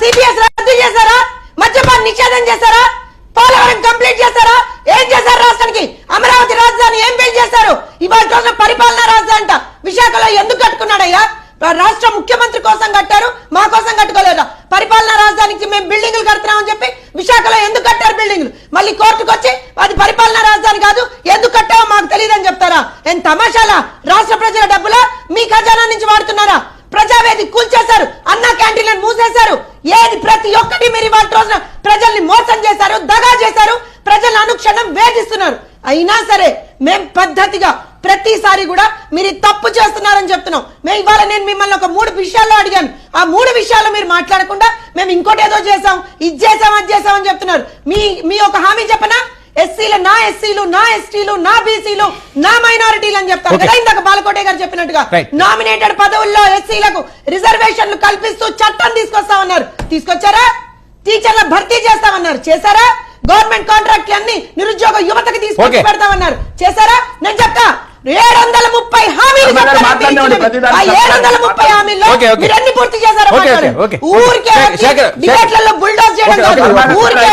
CPS రద్దు చేశారా? మద్యపాన నిషేధం చేశారా? పోలవరం కంప్లీట్ చేశారా? ఏం చేశారు రాష్ట్రానికి? అమరావతి రాజధాని ఏం బిల్డ్ చేశారు? ఇవాళ రోజున పరిపాలనా రాజధాని అంట విశాఖలో ఎందుకు కట్టుకున్నాడయ్యా? రాష్ట్ర ముఖ్యమంత్రి కోసం కట్టారు, మా కోసం కట్టుకోలేదా? పరిపాలనా రాజధానికి మేము బిల్డింగ్లు కడుతున్నామని చెప్పి విశాఖలో ఎందుకు కట్టారు బిల్డింగ్లు? మళ్ళీ కోర్టుకు వచ్చి అది పరిపాలనా రాజధాని కాదు, ఎందుకు కట్టావో మాకు తెలియదని చెప్తారా? ఏం తమాషాలా? రాష్ట్ర ప్రజల డబ్బులా మీ ఖజానా నుంచి వాడుతున్నారా? ప్రజావేది కూల్చేశారు, అన్నా క్యాంటీన్లను మూసేశారు. ఏది ప్రతి ఒక్కటి మీరు ఇవాళ రోజున ప్రజల్ని మోసం చేశారు, దగా చేశారు, ప్రజలను అనుక్షణం వేధిస్తున్నారు. అయినా సరే మేం పద్ధతిగా ప్రతిసారి కూడా మీరు తప్పు చేస్తున్నారని చెప్తున్నాం. మేము ఇవాళ నేను మిమ్మల్ని ఒక 3 విషయాల్లో అడిగాను. ఆ 3 విషయాల్లో మీరు మాట్లాడకుండా మేము ఇంకోటి ఏదో చేసాం, ఇది చేసాం, అది చేసాం అని చెప్తున్నారు. మీ ఒక హామీ చెప్పనా? ఎస్సీలు నా ఎస్సీలు, నా ఎస్టీలు, నా బీసీలు, నా మైనారిటీలు అని చెప్తారు కదా. ఇందాక బాలకోటే గారు చెప్పినట్టుగా నామినేటెడ్ పదవుల్లో ఎస్సీలకు రిజర్వేషన్లు కల్పిస్తూ చట్టం తీసుకొస్తామన్నారు. తీసుకొచ్చారా? టీచర్ల భర్తీ చేస్తామన్నారు. చేశారా? గవర్నమెంట్ కాంట్రాక్ట్లు అన్ని నిరుద్యోగ యువతకి తీసుకొచ్చి పెడతామన్నారు. చేశారా? నేను చెప్తా 730 హామీలు 730 హామీల్లో మీరు ఎన్ని పూర్తి చేశారో ఊరికే డిబేట్లలో బుల్డోజ్ చేయడం కాదు. ఊరికే